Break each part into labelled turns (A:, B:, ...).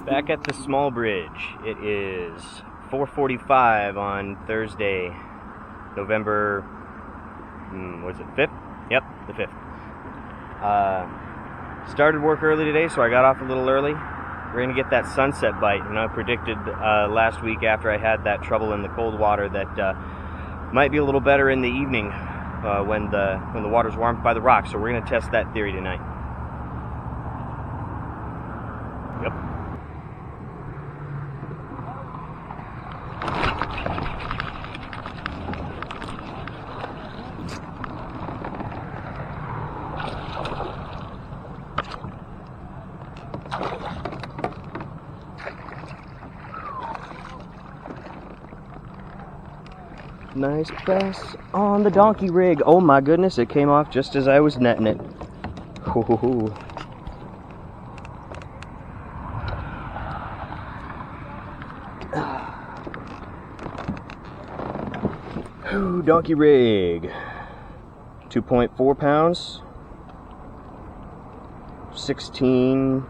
A: Back at the small bridge. It is 4:45 on Thursday, November, was it 5th? Yep, the 5th. Started work early today, so I got off a little early. We're going to get that sunset bite. And I predicted last week after I had that trouble in the cold water that might be a little better in the evening when the water's warmed by the rocks. So we're going to test that theory tonight. Yep. Nice bass on the donkey rig. Oh my goodness, it came off just as I was netting it. Ooh. Ooh, donkey rig. 2.4 pounds. 16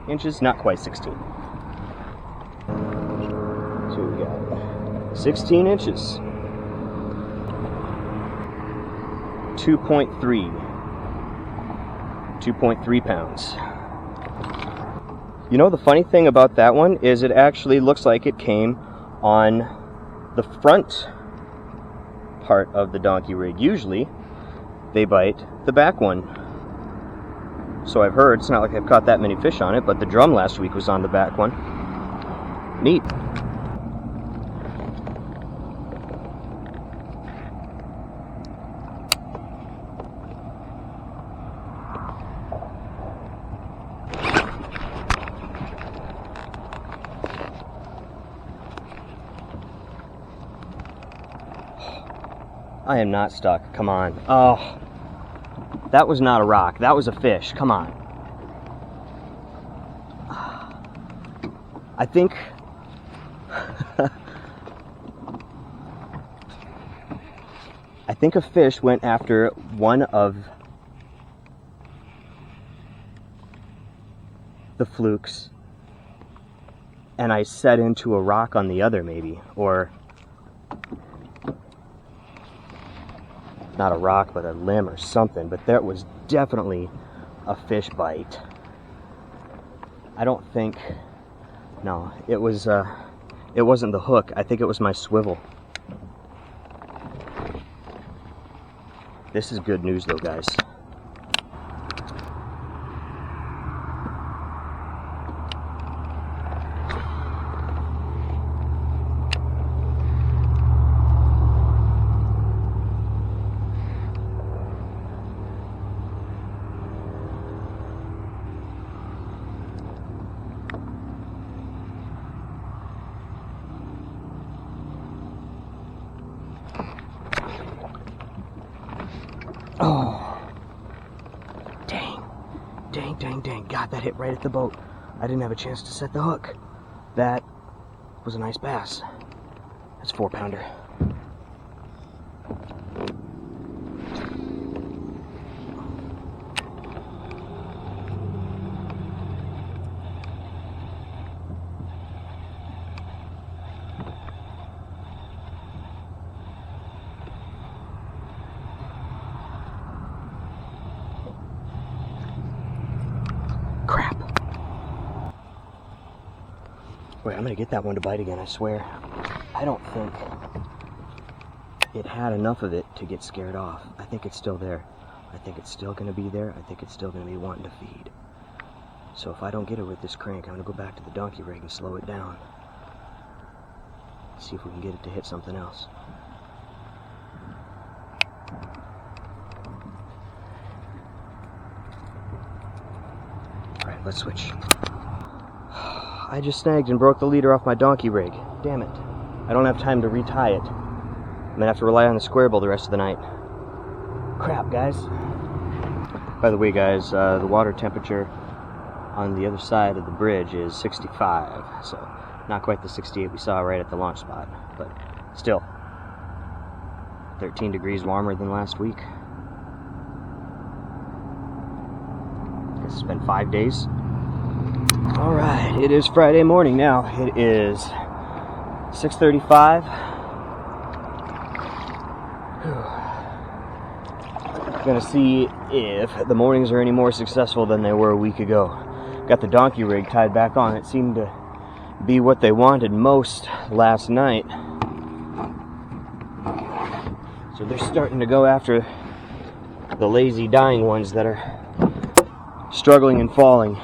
A: inches, not quite 16. So we got 16 inches. 2.3 pounds. You know, the funny thing about that one is it actually looks like it came on the front part of the donkey rig. Usually they bite the back one. So I've heard. It's not like I've caught that many fish on it, but the drum last week was on the back one. Neat. I am not stuck. Come on. Oh, that was not a rock. That was a fish. Come on. I think a fish went after one of the flukes and I set into a rock on the other, maybe, or not a rock, but a limb or something. But that was definitely a fish bite. I don't think, no, it wasn't the hook. I think it was my swivel. This is good news though, guys. Oh, dang. God, that hit right at the boat. I didn't have a chance to set the hook. That was a nice bass. That's a 4-pounder. Crap. Wait, I'm gonna get that one to bite again, I swear. I don't think it had enough of it to get scared off. I think it's still there. I think it's still gonna be there. I think it's still gonna be wanting to feed. So if I don't get it with this crank, I'm gonna go back to the donkey rig and slow it down. See if we can get it to hit something else. Alright, let's switch. I just snagged and broke the leader off my donkey rig. Damn it. I don't have time to retie it. I'm gonna have to rely on the square bill the rest of the night. Crap, guys. By the way, guys, the water temperature on the other side of the bridge is 65, so not quite the 68 we saw right at the launch spot, but Still, 13 degrees warmer than last week. Guess it's been 5 days. All right, it is Friday morning now. It is 6:35. Gonna see if the mornings are any more successful than they were a week ago. Got the donkey rig tied back on. It seemed to be what they wanted most last night. So they're starting to go after the lazy dying ones that are struggling and falling.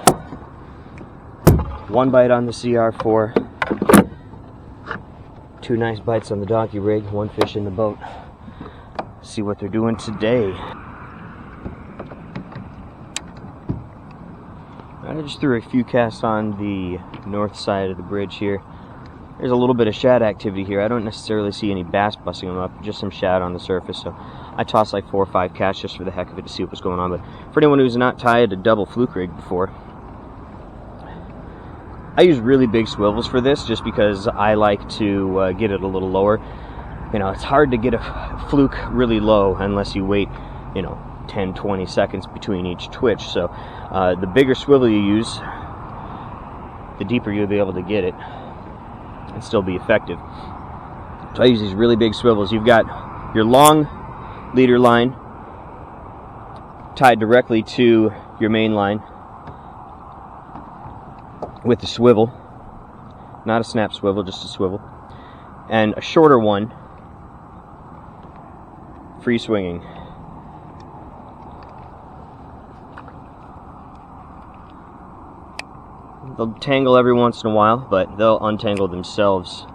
A: One bite on the CR-4. 2 nice bites on the donkey rig. 1 fish in the boat. See what they're doing today. I just threw a few casts on the north side of the bridge here. There's a little bit of shad activity here. I don't necessarily see any bass busting them up, just some shad on the surface. So I tossed like 4 or 5 casts just for the heck of it to see what was going on. But for anyone who's not tied a double fluke rig before, I use really big swivels for this just because I like to get it a little lower. You know, it's hard to get a fluke really low unless you wait, 10-20 seconds between each twitch. So the bigger swivel you use, the deeper you'll be able to get it and still be effective. So I use these really big swivels. You've got your long leader line tied directly to your main line with a swivel, not a snap swivel, just a swivel, and a shorter one free swinging. They'll tangle every once in a while, but they'll untangle themselves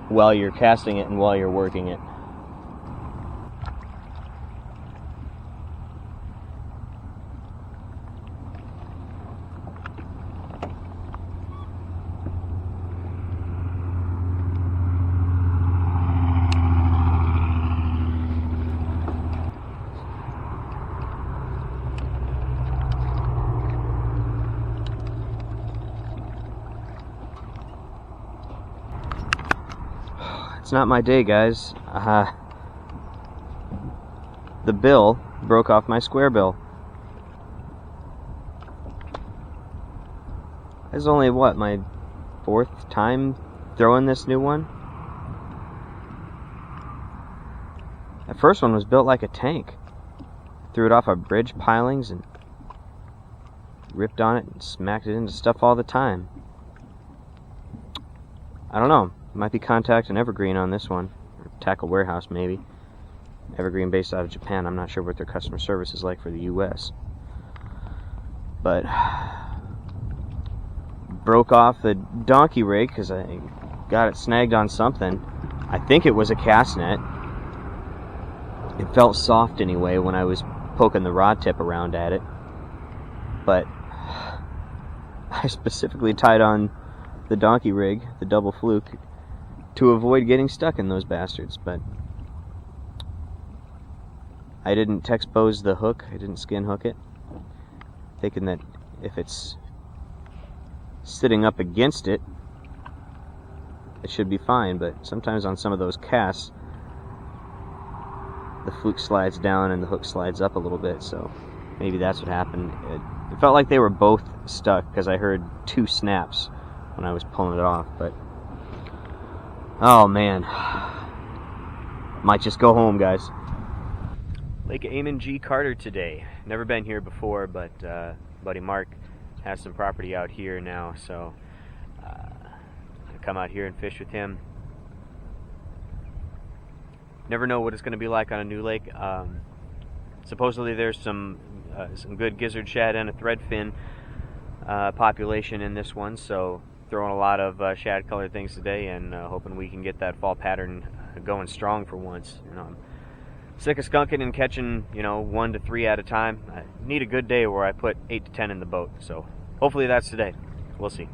A: while you're casting it and while you're working it. It's not my day, guys. The bill broke off my square bill. This is only, what, my 4th time throwing this new one? That first one was built like a tank. Threw it off of bridge pilings and ripped on it and smacked it into stuff all the time. I don't know. Might be contacting Evergreen on this one. Or Tackle Warehouse, maybe. Evergreen based out of Japan. I'm not sure what their customer service is like for the US. But broke off the donkey rig because I got it snagged on something. I think it was a cast net. It felt soft anyway when I was poking the rod tip around at it. But I specifically tied on the donkey rig, the double fluke, to avoid getting stuck in those bastards. But I didn't texpose the hook. I didn't skin hook it, thinking that if it's sitting up against it, it should be fine. But sometimes on some of those casts, the fluke slides down and the hook slides up a little bit, so maybe that's what happened. It felt like they were both stuck because I heard 2 snaps when I was pulling it off. But oh man, might just go home, guys. Lake Amon G Carter today. Never been here before, but buddy Mark has some property out here now, so I come out here and fish with him. Never know what it's going to be like on a new lake. Supposedly there's some good gizzard shad and a threadfin population in this one, so throwing a lot of shad colored things today and hoping we can get that fall pattern going strong for once. I'm sick of skunking and catching 1 to 3 at a time. I need a good day where I put 8 to 10 in the boat, so hopefully that's today. We'll see.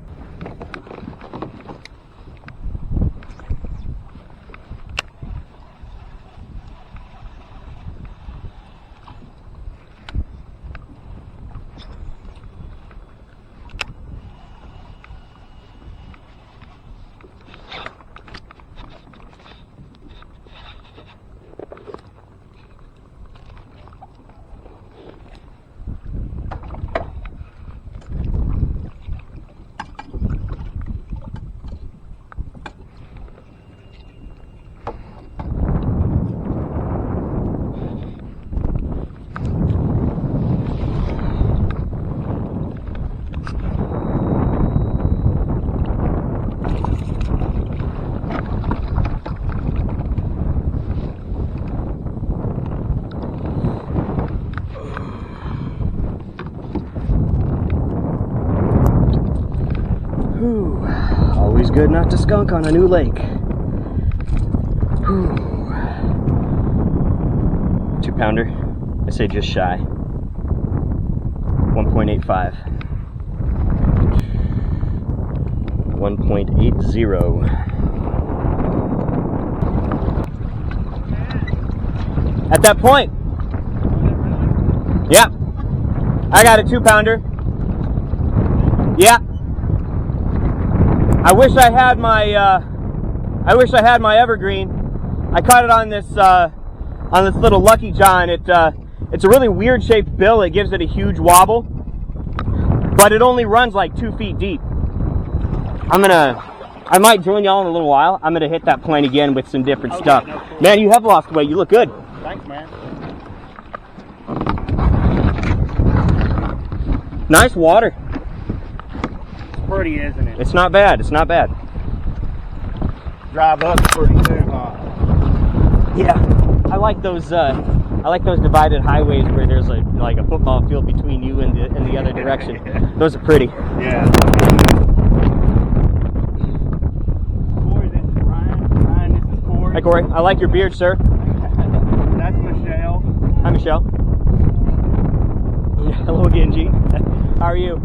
A: Always good not to skunk on a new lake. Whew. 2-pounder. I say just shy. 1.85. 1.80. At that point. Yeah. I got a 2-pounder. Yeah. I wish I had my Evergreen. I caught it on this little Lucky John. It's a really weird shaped bill. It gives it a huge wobble, but it only runs like 2 feet deep. I might join y'all in a little while. I'm gonna hit that point again with some different stuff. No, cool. Man, you have lost weight. You look good.
B: Thanks, man.
A: Nice water.
B: It's pretty, isn't it?
A: It's not bad. It's not bad.
B: Drive up pretty too, huh?
A: Yeah, I like those. I like those divided highways where there's like a football field between you and the other direction.
B: Yeah.
A: Those are pretty.
B: Yeah. Corey, this is Ryan. Ryan, this is Corey.
A: Hi, Corey. I like your beard, sir.
B: That's Michelle.
A: Hi, Michelle. Hello again, Gene. How are you?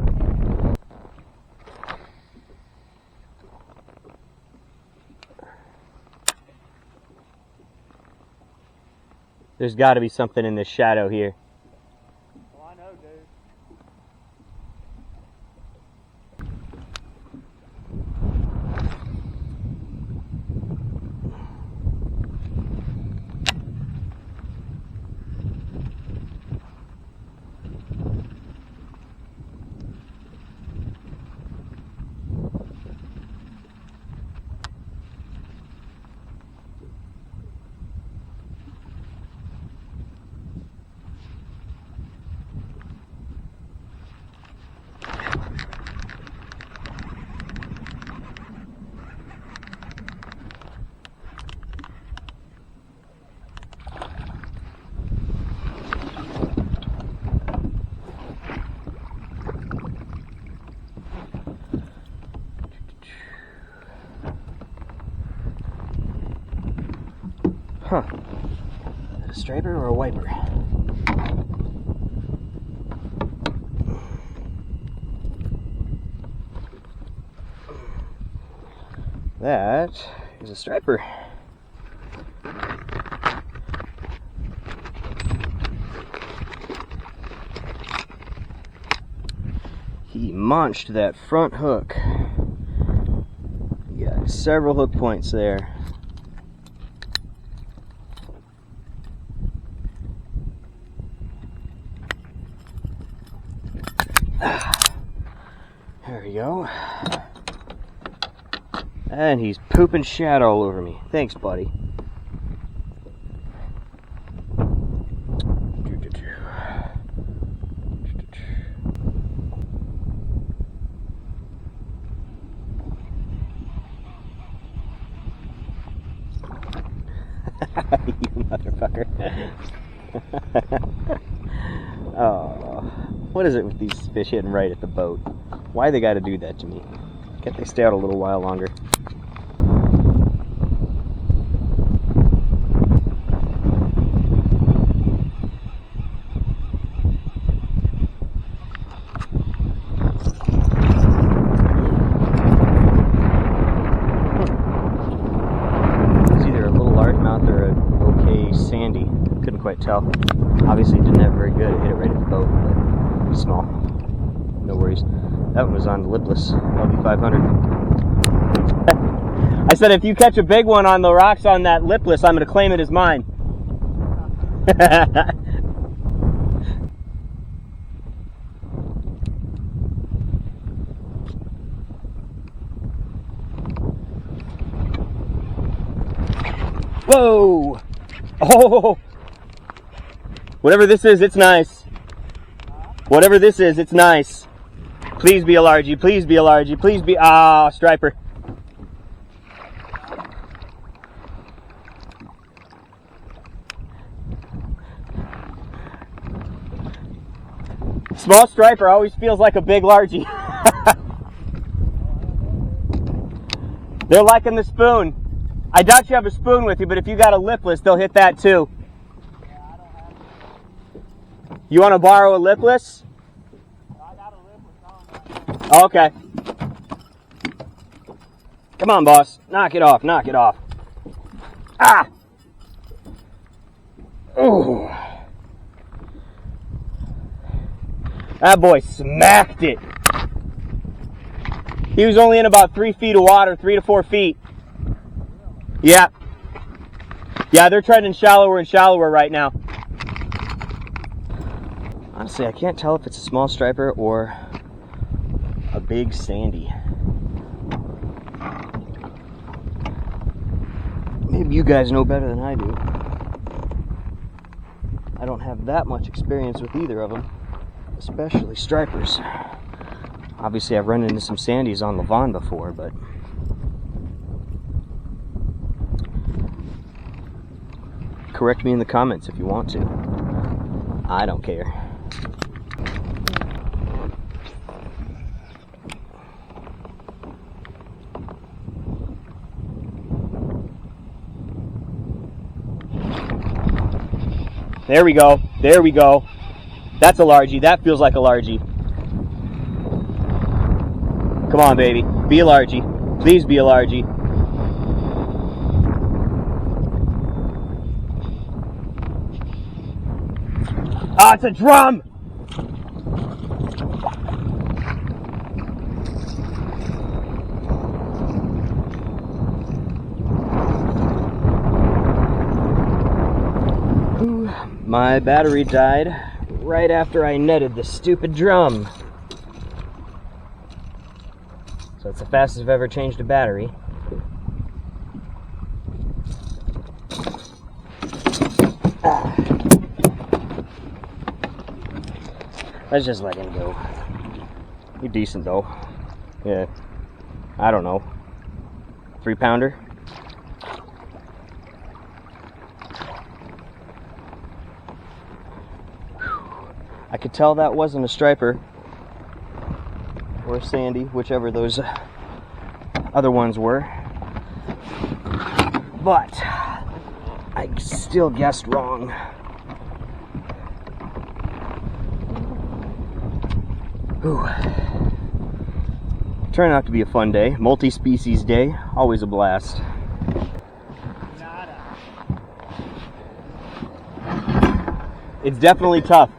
A: There's got to be something in this shadow here.
B: Well, I know, dude.
A: Huh. A striper or a wiper? That is a striper. He munched that front hook. You got several hook points there. There we go. And he's pooping shad all over me. Thanks, buddy. You motherfucker. Oh, what is it with these fish hitting right at the boat? Why they gotta do that to me? Can't they stay out a little while longer? It's either a little largemouth or an okay sandy. Couldn't quite tell. Obviously didn't have very good. It hit it right at the boat, but small. No worries. That one was on the lipless LB500. I said if you catch a big one on the rocks on that lipless, I'm going to claim it as mine. Whoa! Oh! Whatever this is, it's nice. Whatever this is, it's nice. Please be a largie, please be a largie, please be, striper. Small striper always feels like a big largie. They're liking the spoon. I doubt you have a spoon with you, but if you got a lipless, they'll hit that too.
B: Yeah, I don't have it.
A: You want to borrow a lipless?
B: I got a lipless on.
A: Okay. Come on, boss. Knock it off. Knock it off. Ah! Ooh. That boy smacked it. He was only in about 3 feet of water, 3 to 4 feet. Yeah. Yeah, they're trending shallower and shallower right now. Honestly, I can't tell if it's a small striper or a big sandy. Maybe you guys know better than I do. I don't have that much experience with either of them, especially stripers. Obviously, I've run into some sandies on Lavon before, but correct me in the comments if you want to. I don't care. There we go. There we go. That's a largie. That feels like a largie. Come on, baby. Be a largie. Please be a largie. Ah, it's a drum! My battery died right after I netted the stupid drum. So it's the fastest I've ever changed a battery. Let's just let him go. You're decent though. Yeah. I don't know. 3-pounder? I could tell that wasn't a striper or a sandy, whichever those other ones were. But I still guessed wrong. Whew. Turned out to be a fun day. Multi-species day. Always a blast. It's definitely tough.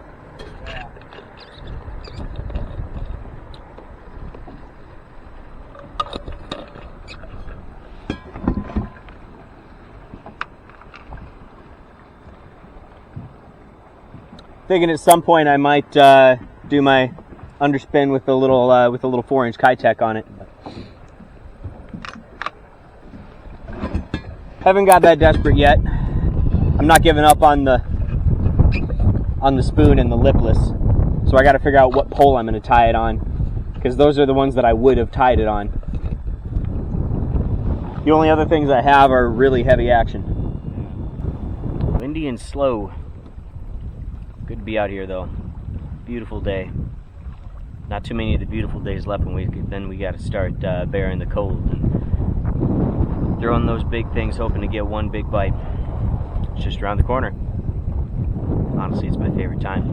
A: Thinking at some point I might do my underspin with a little 4-inch Kayak on it. Haven't got that desperate yet. I'm not giving up on the spoon and the lipless, so I got to figure out what pole I'm going to tie it on, because those are the ones that I would have tied it on. The only other things I have are really heavy action. Windy and slow. Good to be out here though. Beautiful day. Not too many of the beautiful days left, and then we got to start bearing the cold and throwing those big things, hoping to get one big bite. It's just around the corner. Honestly, it's my favorite time.